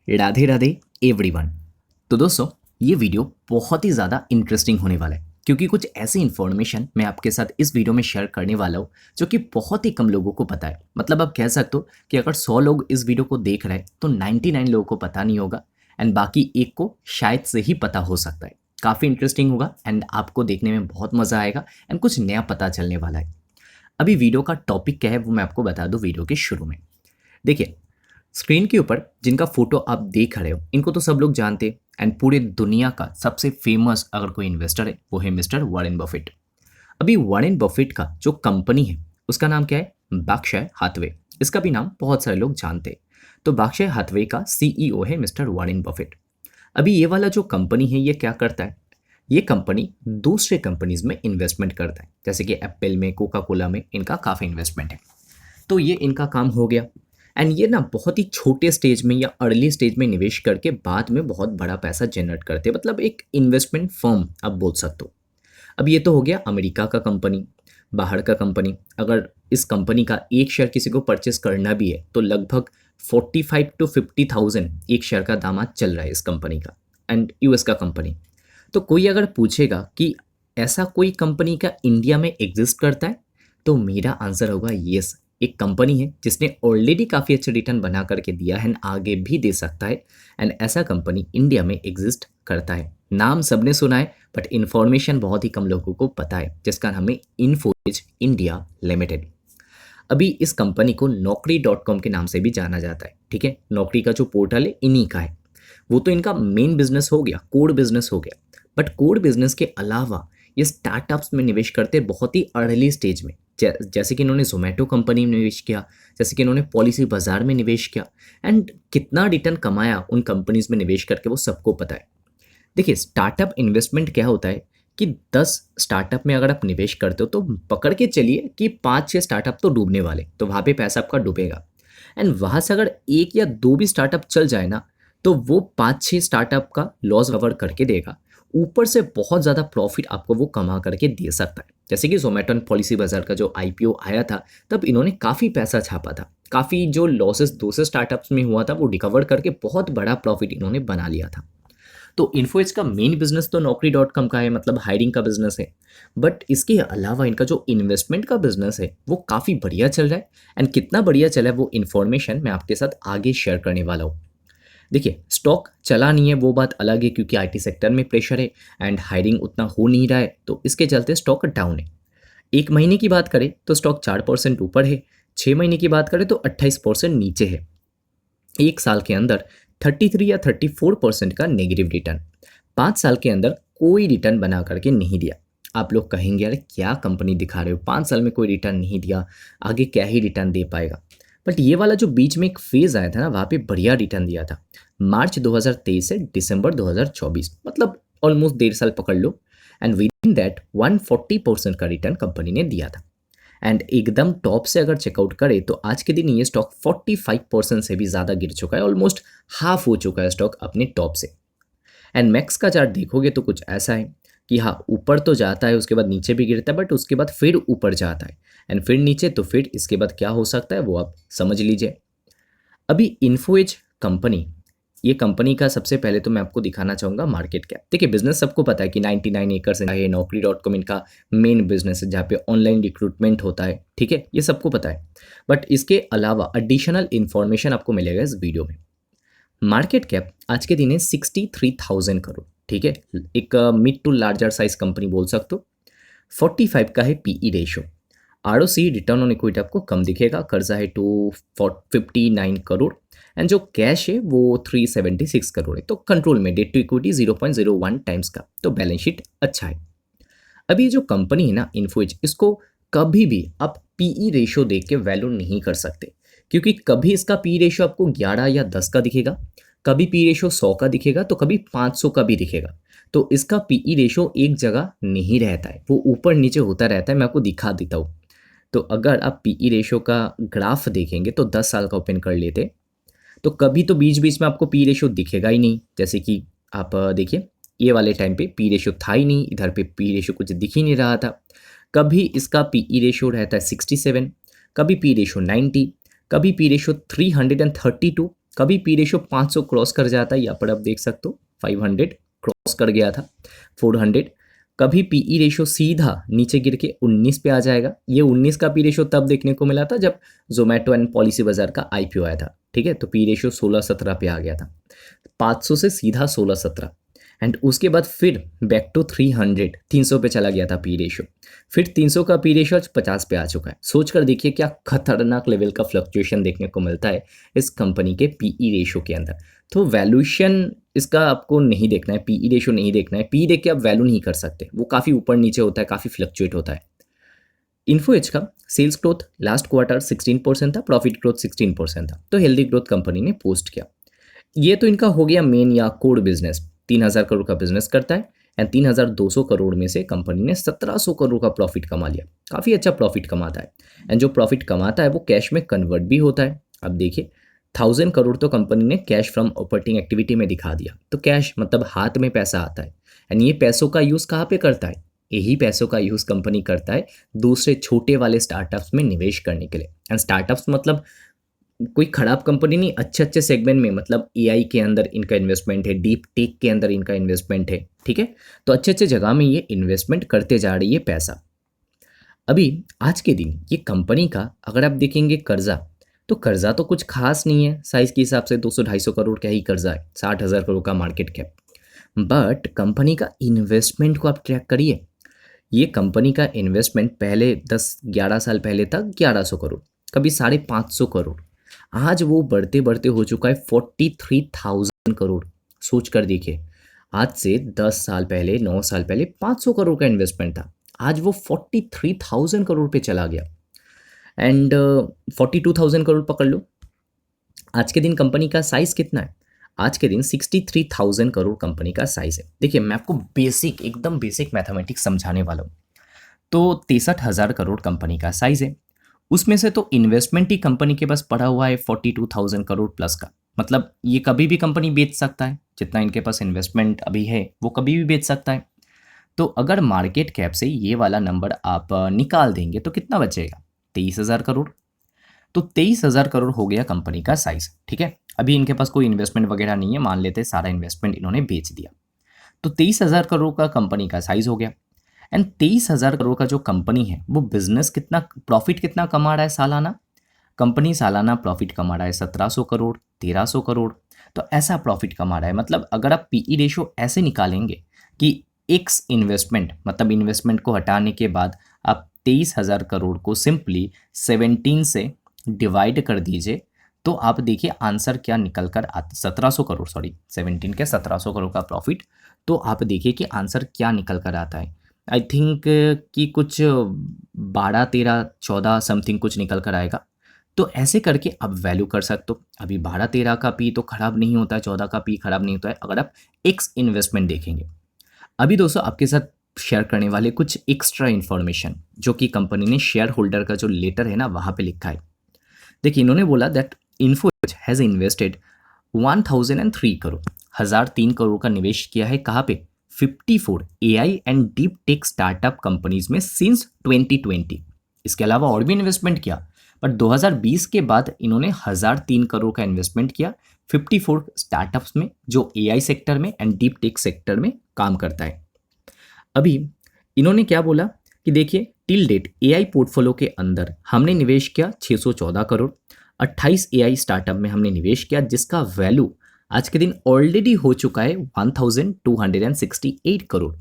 Radhe Radhe everyone. तो दोस्तों, ये वीडियो बहुत ही ज़्यादा इंटरेस्टिंग होने वाला है क्योंकि कुछ ऐसी इन्फॉर्मेशन मैं आपके साथ इस वीडियो में शेयर करने वाला हूँ जो कि बहुत ही कम लोगों को पता है। मतलब आप कह सकते हो कि अगर 100 लोग इस वीडियो को देख रहे हैं तो 99 लोगों को पता नहीं होगा एंड बाकी एक को शायद से ही पता हो सकता है। काफ़ी इंटरेस्टिंग होगा एंड आपको देखने में बहुत मज़ा आएगा एंड कुछ नया पता चलने वाला है। अभी वीडियो का टॉपिक क्या है वो मैं आपको बता दूँ वीडियो के शुरू में। देखिए, स्क्रीन के ऊपर जिनका फोटो आप देख रहे हो इनको तो सब लोग जानते हैं एंड पूरे दुनिया का सबसे फेमस अगर कोई इन्वेस्टर है वो है मिस्टर वॉरेन बफेट। अभी वॉरेन बफेट का जो कंपनी है उसका नाम क्या है? Berkshire Hathaway. इसका भी नाम बहुत सारे लोग जानते हैं। तो बर्कशायर हाथवे का सीईओ है मिस्टर वॉरेन बफेट। अभी ये वाला जो कंपनी है ये क्या करता है? ये कंपनी दूसरे कंपनीज में इन्वेस्टमेंट करता है, जैसे कि एप्पल में, कोका कोला में इनका काफ़ी इन्वेस्टमेंट है। तो ये इनका काम हो गया एंड ये ना बहुत ही छोटे स्टेज में या अर्ली स्टेज में निवेश करके बाद में बहुत बड़ा पैसा जनरेट करते हैं। मतलब एक इन्वेस्टमेंट फर्म आप बोल सकते हो। अब ये तो हो गया अमेरिका का कंपनी, बाहर का कंपनी। अगर इस कंपनी का एक शेयर किसी को परचेस करना भी है तो लगभग 45 to 50,000 एक शेयर का दाम आज चल रहा है इस कंपनी का। एंड यूएस का कंपनी। तो कोई अगर पूछेगा कि ऐसा कोई कंपनी का इंडिया में एग्जिस्ट करता है, तो मेरा आंसर होगा यस। एक कंपनी है जिसने ऑलरेडी काफ़ी अच्छे रिटर्न बना करके दिया है एंड आगे भी दे सकता है। एंड ऐसा कंपनी इंडिया में एग्जिस्ट करता है। नाम सबने सुना है बट इन्फॉर्मेशन बहुत ही कम लोगों को पता है, जिसका नाम है इन्फोसिस इंडिया लिमिटेड। अभी इस कंपनी को Naukri.com के नाम से भी जाना जाता है। ठीक है, नौकरी का जो पोर्टल है इन्हीं का है। वो तो इनका मेन बिजनेस हो गया, कोर बिजनेस हो गया। बट कोर बिजनेस के अलावा ये स्टार्टअप्स में निवेश करते हैं बहुत ही अर्ली स्टेज में। जैसे कि इन्होंने जोमेटो कंपनी में निवेश किया, जैसे कि इन्होंने पॉलिसी बाजार में निवेश किया एंड कितना रिटर्न कमाया उन कंपनीज में निवेश करके वो सबको पता है। देखिए, स्टार्टअप इन्वेस्टमेंट क्या होता है कि 10 स्टार्टअप में अगर आप निवेश करते हो तो पकड़ के चलिए कि 5-6 स्टार्टअप तो डूबने वाले, तो वहाँ पे पैसा आपका डूबेगा। एंड वहाँ से अगर एक या दो भी स्टार्टअप चल जाए ना, तो वो 5-6 स्टार्टअप का लॉस कवर करके देगा। ऊपर से बहुत ज़्यादा प्रॉफिट आपको वो कमा करके दे सकता है। जैसे कि जोमेटो एंड पॉलिसी बाजार का जो आईपीओ आया था तब इन्होंने काफ़ी पैसा छापा था। काफ़ी जो लॉसेस दूसरे स्टार्टअप्स में हुआ था वो रिकवर करके बहुत बड़ा प्रॉफिट इन्होंने बना लिया था। तो इन्फोएज का मेन बिजनेस तो Naukri.com का है, मतलब हायरिंग का बिजनेस है। बट इसके अलावा इनका जो इन्वेस्टमेंट का बिजनेस है वो काफ़ी बढ़िया चल रहा है। एंड कितना बढ़िया चला है वो इन्फॉर्मेशन मैं आपके साथ आगे शेयर करने वाला हूँ। देखिए, स्टॉक चला नहीं है वो बात अलग है क्योंकि आईटी सेक्टर में प्रेशर है एंड हायरिंग उतना हो नहीं रहा है, तो इसके चलते स्टॉक डाउन है। एक महीने की बात करें तो स्टॉक 4% ऊपर है। 6 महीने की बात करें तो 28% नीचे है। एक साल के अंदर 33 या 34% का नेगेटिव रिटर्न। 5 साल के अंदर कोई रिटर्न बना करके नहीं दिया। आप लोग कहेंगे अरे क्या कंपनी दिखा रहे हो, 5 साल में कोई रिटर्न नहीं दिया, आगे क्या ही रिटर्न दे पाएगा। बट ये वाला जो बीच में एक फेज आया था ना, वहाँ पे बढ़िया रिटर्न दिया था। मार्च 2023 से दिसंबर 2024, मतलब ऑलमोस्ट 1.5 साल पकड़ लो। एंड विद इन दैट 140% का रिटर्न कंपनी ने दिया था। एंड एकदम टॉप से अगर चेकआउट करें तो आज के दिन ये स्टॉक 45% से भी ज़्यादा गिर चुका है। ऑलमोस्ट हाफ हो चुका है स्टॉक अपने टॉप से। एंड मैक्स का चार्ट देखोगे तो कुछ ऐसा है कि हाँ, ऊपर तो जाता है, उसके बाद नीचे भी गिरता है, बट उसके बाद फिर ऊपर जाता है एंड फिर नीचे, तो फिर इसके बाद क्या हो सकता है वो आप समझ लीजिए। अभी इन्फोएज कंपनी, ये कंपनी का सबसे पहले तो मैं आपको दिखाना चाहूँगा मार्केट कैप। देखिए, बिजनेस सबको पता है कि 99 एकर्स है, Naukri.com इनका मेन बिजनेस है जहाँ पे ऑनलाइन रिक्रूटमेंट होता है। ठीक है, ये सबको पता है। बट इसके अलावा एडिशनल इन्फॉर्मेशन आपको मिलेगा इस वीडियो में। मार्केट कैप आज के दिन है 63,000 करोड़। ठीक है, एक mid to larger size company बोल सकते हो। 45 का है PE ratio. ROC return on equity आपको कम दिखेगा। कर्जा है 259 करोड़ एंड जो कैश है वो 376 करोड़ है। तो कंट्रोल में, डेट टू इक्विटी 0.01 टाइम्स का, तो बैलेंस शीट अच्छा है। अभी ये जो कंपनी है ना इन्फोएज, इसको कभी भी आप पीई रेशो देख के वैल्यू नहीं कर सकते, क्योंकि कभी इसका पी रेशो आपको 11 या 10 का दिखेगा, कभी पी रेशो 100 का दिखेगा, तो कभी 500 का भी दिखेगा। तो इसका पीई रेशो एक जगह नहीं रहता है, वो ऊपर नीचे होता रहता है। मैं आपको दिखा देता हूँ। तो अगर आप पीई रेशो का ग्राफ देखेंगे तो 10 साल का ओपन कर लेते, तो कभी तो बीच बीच में आपको पी रेशो दिखेगा ही नहीं। जैसे कि आप देखिए, ये वाले टाइम पे पी रेशो था ही नहीं, इधर पे पी रेशो कुछ दिख ही नहीं रहा था। कभी इसका पीई रेशो रहता है 67, कभी पी रेशो 90, कभी पी रेशो 332 कभी पी रेशो 500 क्रॉस कर जाता है, यहाँ पर आप देख सकते हो 500 क्रॉस कर गया था, 400। कभी पीई रेशो सीधा नीचे गिर के 19 पे आ जाएगा। ये 19 का पी रेशो तब देखने को मिला था जब जोमेटो एंड पॉलिसी बाजार का आईपीओ आया था, ठीक है। तो पी रेशो 16-17 पे आ गया था, 500 से सीधा 16-17, एंड उसके बाद फिर बैक टू 300 पे चला गया था पी रेशो। फिर 300 का पी रेशो आज 50 पे आ चुका है। सोच कर देखिए क्या खतरनाक लेवल का फ्लक्चुएशन देखने को मिलता है इस कंपनी के पीई रेशो के अंदर। तो वैल्यूएशन इसका आपको नहीं देखना है, पीई रेशो नहीं देखना है, पी देख के आप वैल्यू नहीं कर सकते, वो काफ़ी ऊपर नीचे होता है, काफ़ी फ्लक्चुएट होता है। इन्फो एज का सेल्स ग्रोथ लास्ट क्वार्टर 16% था, प्रॉफिट ग्रोथ 16% था, तो हेल्दी ग्रोथ कंपनी ने पोस्ट किया। ये तो इनका हो गया मेन या कोर बिजनेस, 3000 करोड़ का बिजनेस करता है, एंड 3200 करोड़ में से कंपनी ने 1700 करोड़ का प्रॉफिट कमा लिया। काफ़ी अच्छा प्रॉफिट कमाता है, एंड जो प्रॉफिट कमाता है वो कैश में कन्वर्ट भी होता है। अब देखिए 1000 करोड़ तो कंपनी ने कैश फ्रॉम ऑपरेटिंग एक्टिविटी में दिखा दिया, तो कैश मतलब हाथ में पैसा आता है, एंड ये पैसों का यूज़ कहाँ पे करता है, यही पैसों का यूज़ कंपनी करता है दूसरे छोटे वाले स्टार्टअप्स में निवेश करने के लिए। एंड स्टार्टअप्स मतलब कोई खराब कंपनी नहीं, अच्छे अच्छे सेगमेंट में, मतलब एआई के अंदर इनका इन्वेस्टमेंट है, डीप टेक के अंदर इनका इन्वेस्टमेंट है, ठीक है। तो अच्छे अच्छे जगह में ये इन्वेस्टमेंट करते जा रही है पैसा। अभी आज के दिन ये कंपनी का अगर आप देखेंगे कर्जा, तो कर्जा तो कुछ खास नहीं है, साइज के हिसाब से 200-250 करोड़ का ही कर्जा है, 60,000 करोड़ का मार्केट कैप। बट कंपनी का इन्वेस्टमेंट को आप ट्रैक करिए, ये कंपनी का इन्वेस्टमेंट पहले 10-11 साल पहले था 1100 करोड़, कभी 550 करोड़, आज वो बढ़ते बढ़ते हो चुका है 43,000 करोड़। सोच कर देखिए, आज से 10 साल पहले 9 साल पहले 500 करोड़ का इन्वेस्टमेंट था, आज वो 43,000 करोड़ पे चला गया, एंड 42,000 करोड़ पकड़ लो। आज के दिन कंपनी का साइज कितना है, आज के दिन 63,000 करोड़ कंपनी का साइज है। देखिए मैं आपको बेसिक एकदम बेसिक मैथमेटिक्स समझाने वाला हूँ। तो 63,000 करोड़ कंपनी का साइज है, उसमें से तो इन्वेस्टमेंट ही कंपनी के पास पड़ा हुआ है 42,000 करोड़ प्लस का, मतलब ये कभी भी कंपनी बेच सकता है, जितना इनके पास इन्वेस्टमेंट अभी है वो कभी भी बेच सकता है। तो अगर मार्केट कैप से ये वाला नंबर आप निकाल देंगे तो कितना बचेगा, 23,000 करोड़। तो 23,000 करोड़ हो गया कंपनी का साइज, ठीक है। अभी इनके पास कोई इन्वेस्टमेंट वगैरह नहीं है, मान लेते सारा इन्वेस्टमेंट इन्होंने बेच दिया, तो 23,000 करोड़ का कंपनी का साइज हो गया। एंड 23,000 करोड़ का जो कंपनी है वो बिजनेस कितना, प्रॉफिट कितना कमा रहा है सालाना, कंपनी सालाना प्रॉफिट कमा रहा है 1700 करोड़, 1300 करोड़। तो ऐसा प्रॉफिट कमा रहा है, मतलब अगर आप पीई रेशो ऐसे निकालेंगे कि एक्स इन्वेस्टमेंट, मतलब इन्वेस्टमेंट को हटाने के बाद आप 23,000 करोड़ को सिंपली 17 से डिवाइड कर दीजिए, तो आप देखिए आंसर क्या निकल कर आता, 1700 करोड़, सॉरी 17 के 1700 करोड़ का प्रॉफिट, तो आप देखिए कि आंसर क्या निकल कर आता है। आई थिंक कि कुछ 12, 13, 14 समथिंग कुछ निकल कर आएगा। तो ऐसे करके आप वैल्यू कर सकते हो। अभी 12-13 का पी तो खराब नहीं होता है, 14 का पी खराब नहीं होता है अगर आप एक्स इन्वेस्टमेंट देखेंगे। अभी दोस्तों आपके साथ शेयर करने वाले कुछ एक्स्ट्रा इन्फॉर्मेशन जो कि कंपनी ने शेयर होल्डर का जो लेटर है ना वहाँ पे लिखा है। देखिए इन्होंने बोला that info has invested 1003 crore, 1003 crore का निवेश किया है कहाँ पे, 54 AI and deep tech startup companies में सिंस 2020। इसके अलावा और भी इन्वेस्टमेंट किया, बट 2020 के बाद इन्होंने 1003 करोड़ का इन्वेस्टमेंट किया 54 स्टार्टअप्स में जो एआई सेक्टर में एंड डीप टेक सेक्टर में काम करता है। अभी इन्होंने क्या बोला कि देखिए टिल डेट एआई पोर्टफोलियो के अंदर हमने निवेश किया 614 करोड़, 28 एआई स्टार्टअप में हमने निवेश किया जिसका वैल्यू आज के दिन ऑलरेडी हो चुका है 1268 करोड़,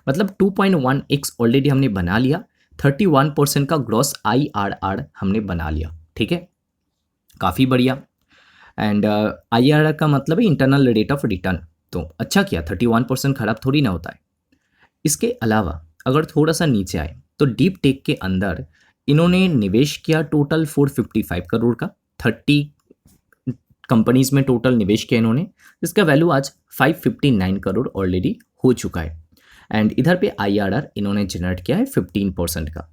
मतलब 2.1x ऑलरेडी हमने बना लिया, 31% का ग्रॉस IRR हमने बना लिया, ठीक है, काफ़ी बढ़िया। एंड IRR का मतलब है इंटरनल रेट ऑफ रिटर्न, तो अच्छा किया, 31% खराब थोड़ी ना होता है। इसके अलावा अगर थोड़ा सा नीचे आए तो डीप टेक के अंदर इन्होंने निवेश किया टोटल 455 करोड़ का, 30 कंपनीज में टोटल निवेश किया इन्होंने, जिसका वैल्यू आज 559 करोड़ ऑलरेडी हो चुका है। एंड इधर पे IRR इन्होंने जनरेट किया है 15% का।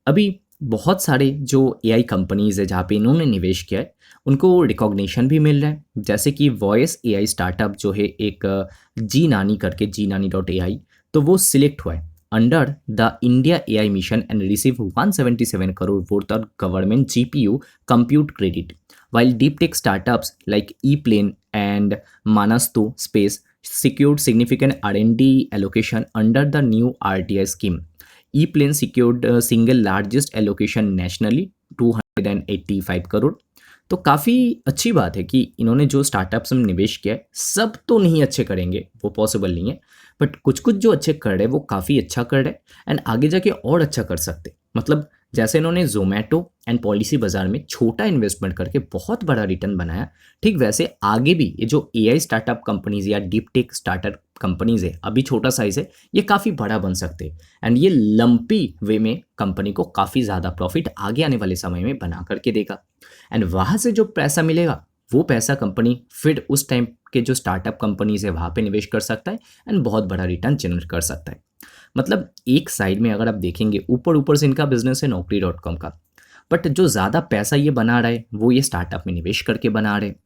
अभी बहुत सारे जो AI कंपनीज है जहाँ पे इन्होंने निवेश किया है उनको रिकॉग्निशन भी मिल रहा है, जैसे कि वॉइस AI स्टार्टअप जो है एक जी नानी करके, GNani.ai, तो वो सिलेक्ट हुआ है under the India AI mission and receive 177 crore worth of government GPU compute credit. While deep tech startups like ePlane and Manastu Space secured significant R&D allocation under the new RTI scheme. ePlane secured single largest allocation nationally 285 crore. तो काफ़ी अच्छी बात है कि इन्होंने जो startups में निवेश किया है, सब तो नहीं अच्छे करेंगे, वो पॉसिबल नहीं है, बट कुछ कुछ जो अच्छे कर रहे हैं वो काफ़ी अच्छा कर रहे हैं एंड आगे जाके और अच्छा कर सकते हैं। मतलब जैसे इन्होंने जोमेटो एंड पॉलिसी बाजार में छोटा इन्वेस्टमेंट करके बहुत बड़ा रिटर्न बनाया, ठीक वैसे आगे भी ये जो एआई स्टार्टअप कंपनीज या डीप टेक स्टार्टअप कंपनीज है, अभी छोटा साइज है, ये काफ़ी बड़ा बन सकते हैं एंड ये लंपी वे में कंपनी को काफ़ी ज़्यादा प्रॉफिट आगे आने वाले समय में बना करके देगा एंड वहाँ से जो पैसा मिलेगा वो पैसा कंपनी फिर उस टाइम के जो स्टार्टअप कंपनीज है वहाँ पे निवेश कर सकता है एंड बहुत बड़ा रिटर्न जनरेट कर सकता है। मतलब एक साइड में अगर आप देखेंगे ऊपर ऊपर से इनका बिजनेस है Naukri.com का, बट जो ज़्यादा पैसा ये बना रहा है वो ये स्टार्टअप में निवेश करके बना रहे हैं।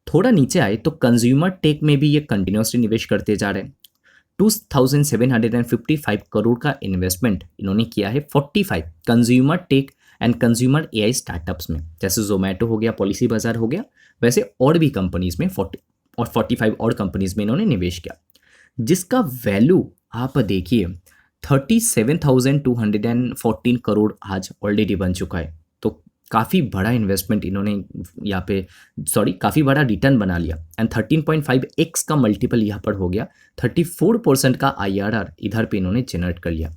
थोड़ा नीचे आए तो कंज्यूमर टेक में भी ये कंटिन्यूसली निवेश करते जा रहे हैं। 2755 करोड़ का इन्वेस्टमेंट इन्होंने किया है 45 consumer tech and consumer AI startups में, जैसे जोमेटो हो गया, पॉलिसी बाजार हो गया, वैसे और भी कंपनीज में 40 और 45 और कंपनीज में इन्होंने निवेश किया, जिसका वैल्यू आप देखिए 37,214 करोड़ आज ऑलरेडी बन चुका है। तो काफ़ी बड़ा इन्वेस्टमेंट इन्होंने यहाँ पे काफ़ी बड़ा रिटर्न बना लिया एंड 13.5x का मल्टीपल यहाँ पर हो गया, 34% का IRR इधर पे इन्होंने जनरेट कर लिया।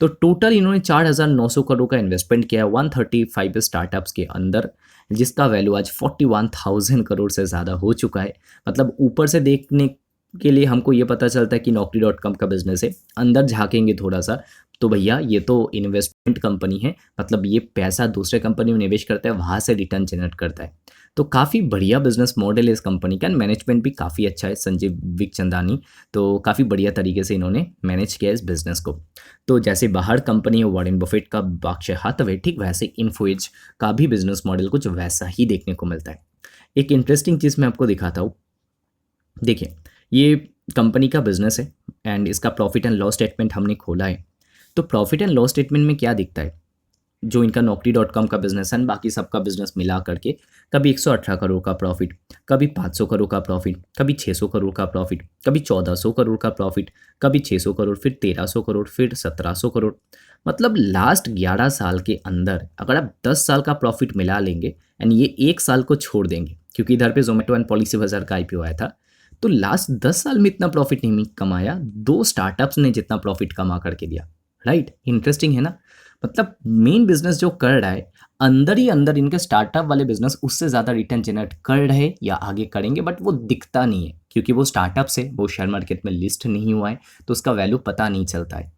तो टोटल इन्होंने 4,900 करोड़ का इन्वेस्टमेंट किया है 135 स्टार्टअप्स के अंदर, जिसका वैल्यू आज 41,000 करोड़ से ज़्यादा हो चुका है। मतलब ऊपर से देखने के लिए हमको ये पता चलता है कि Naukri.com का बिजनेस है, अंदर झांकेंगे थोड़ा सा तो भैया ये तो इन्वेस्टमेंट कंपनी है, मतलब ये पैसा दूसरे कंपनी में निवेश करता है, वहाँ से रिटर्न जनरेट करता है। तो काफ़ी बढ़िया बिजनेस मॉडल है इस कंपनी का, मैनेजमेंट भी काफ़ी अच्छा है, संजीव विकचंदानी, तो काफ़ी बढ़िया तरीके से इन्होंने मैनेज किया इस बिज़नेस को। तो जैसे बाहर कंपनी है वॉरेन बफेट का बर्कशायर हाथवे, ठीक वैसे इन्फोएज का भी बिजनेस मॉडल कुछ वैसा ही देखने को मिलता है। एक इंटरेस्टिंग चीज़ मैं आपको दिखाता हूँ। देखिए ये कंपनी का बिजनेस है एंड इसका प्रॉफिट एंड लॉस स्टेटमेंट हमने खोला है। तो प्रॉफिट एंड लॉस स्टेटमेंट में क्या दिखता है, जो इनका Naukri.com का बिजनेस है बाकी सबका बिजनेस मिला करके, कभी 118 करोड़ का प्रॉफिट, कभी 500 करोड़ का प्रॉफिट, कभी 600 करोड़ का प्रॉफिट, कभी 1400 करोड़ का प्रॉफिट, कभी 600 करोड़, फिर 1300 करोड़, फिर 1700 करोड़। मतलब लास्ट 11 साल के अंदर अगर आप 10 साल का प्रॉफिट मिला लेंगे एंड ये एक साल को छोड़ देंगे, क्योंकि इधर पे जोमेटो एंड पॉलिसी बाजार का IPO आया था, तो लास्ट 10 साल में इतना प्रॉफिट नहीं कमाया, 2 स्टार्टअप्स ने जितना प्रॉफिट कमा करके दिया। राइट, इंटरेस्टिंग है ना। मतलब मेन बिजनेस जो कर रहा है, अंदर ही अंदर इनके स्टार्टअप वाले बिजनेस उससे ज़्यादा रिटर्न जनरेट कर रहे या आगे करेंगे, बट वो दिखता नहीं है क्योंकि वो स्टार्टअप से वो शेयर मार्केट में लिस्ट नहीं हुआ है, तो उसका वैल्यू पता नहीं चलता है।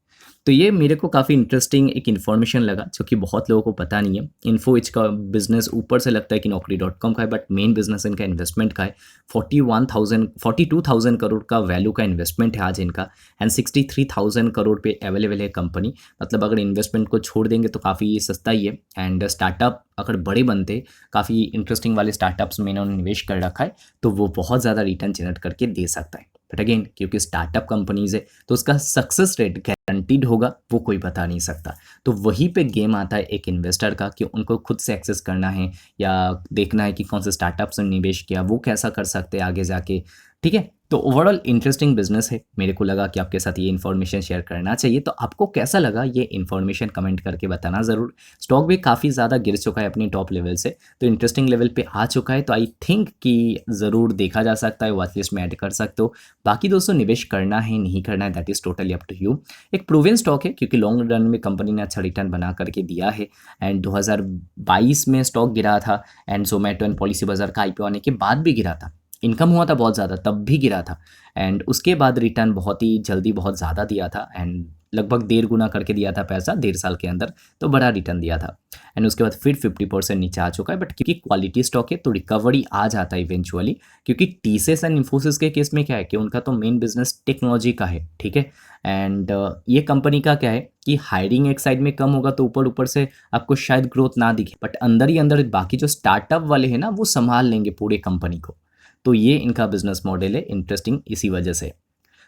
तो ये मेरे को काफ़ी इंटरेस्टिंग एक इन्फॉर्मेशन लगा जो कि बहुत लोगों को पता नहीं है। इन्फोएज का बिजनेस ऊपर से लगता है कि Naukri.com का है, बट मेन बिजनेस इनका इन्वेस्टमेंट का है। 42,000 करोड़ का वैल्यू का इन्वेस्टमेंट है आज इनका एंड 63,000 करोड़ पे अवेलेबल है कंपनी। मतलब अगर इन्वेस्टमेंट को छोड़ देंगे तो काफ़ी सस्ता ही है एंड स्टार्टअप अगर बड़े बनते, काफ़ी इंटरेस्टिंग वाले स्टार्टअप्स में इन्होंने निवेश कर रखा है, तो वो बहुत ज़्यादा रिटर्न जनरेट करके दे सकता है। बट अगेन क्योंकि स्टार्टअप कंपनीज है तो उसका सक्सेस रेट गारंटीड होगा, वो कोई बता नहीं सकता। तो वहीं पे गेम आता है एक इन्वेस्टर का कि उनको खुद से एक्सेस करना है या देखना है कि कौन से स्टार्टअप्स में निवेश किया, वो कैसा कर सकते हैं आगे जाके। ठीक है, तो ओवरऑल इंटरेस्टिंग बिजनेस है, मेरे को लगा कि आपके साथ ये इन्फॉर्मेशन शेयर करना चाहिए। तो आपको कैसा लगा ये इन्फॉर्मेशन कमेंट करके बताना ज़रूर। स्टॉक भी काफ़ी ज़्यादा गिर चुका है अपनी टॉप लेवल से, तो इंटरेस्टिंग लेवल पे आ चुका है, तो आई थिंक कि ज़रूर देखा जा सकता है, वॉच लिस्ट में ऐड कर सकते हो। बाकी दोस्तों निवेश करना है नहीं करना है that is totally up to you. एक प्रूवन स्टॉक है क्योंकि लॉन्ग रन में कंपनी ने अच्छा रिटर्न बना करके दिया है एंड 2022 में स्टॉक गिरा था एंड जोमेटो एंड पॉलिसी बाजार का IPO आने के बाद भी गिरा था। इनकम हुआ था बहुत ज़्यादा तब भी गिरा था एंड उसके बाद रिटर्न बहुत ही जल्दी बहुत ज़्यादा दिया था एंड लगभग 1.5 गुना करके दिया था पैसा 1.5 साल के अंदर, तो बड़ा रिटर्न दिया था एंड उसके बाद फिर 50% नीचे आ चुका है। बट क्योंकि क्वालिटी स्टॉक है तो रिकवरी आ जाता है इवेंचुअली, क्योंकि TCS एंड इन्फोसिस के केस में क्या है कि उनका तो मेन बिजनेस टेक्नोलॉजी का है, ठीक है। एंड ये कंपनी का क्या है कि हायरिंग एक साइड में कम होगा तो ऊपर ऊपर से आपको शायद ग्रोथ ना दिखे, बट अंदर ही अंदर बाकी जो स्टार्टअप वाले हैं ना वो संभाल लेंगे पूरे कंपनी को। तो ये इनका बिजनेस मॉडल है इंटरेस्टिंग इसी वजह से।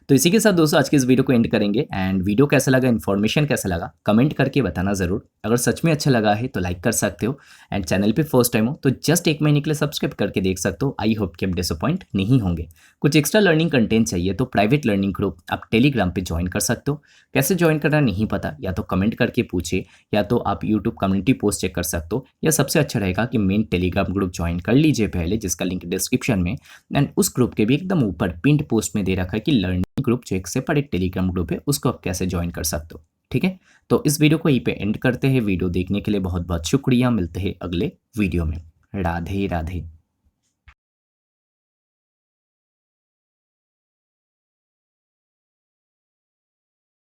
तो इसी के साथ दोस्तों आज के इस वीडियो को एंड करेंगे एंड वीडियो कैसा लगा, इन्फॉर्मेशन कैसा लगा कमेंट करके बताना ज़रूर। अगर सच में अच्छा लगा है तो लाइक कर सकते हो एंड चैनल पे फर्स्ट टाइम हो तो जस्ट 1 महीने के लिए सब्सक्राइब करके देख सकते हो। आई होप कि आप डिसअपॉइंट नहीं होंगे। कुछ एक्स्ट्रा लर्निंग कंटेंट चाहिए तो प्राइवेट लर्निंग ग्रुप आप टेलीग्राम पे ज्वाइन कर सकते हो। कैसे ज्वाइन करना नहीं पता या तो कमेंट करके पूछे या तो आप यूट्यूब कम्युनिटी पोस्ट चेक कर सकते हो, या सबसे अच्छा रहेगा कि मेन टेलीग्राम ग्रुप ज्वाइन कर लीजिए पहले, जिसका लिंक डिस्क्रिप्शन में एंड उस ग्रुप के भी एकदम ऊपर पिंड पोस्ट में दे रखा है कि लर्निंग ग्रुप जो एक सेपरेट टेलीग्राम ग्रुप है उसको आप कैसे ज्वाइन कर सकते हो। ठीक है, तो इस वीडियो को यहीं पे एंड करते हैं। वीडियो देखने के लिए बहुत बहुत शुक्रिया। मिलते हैं अगले वीडियो में। राधे राधे।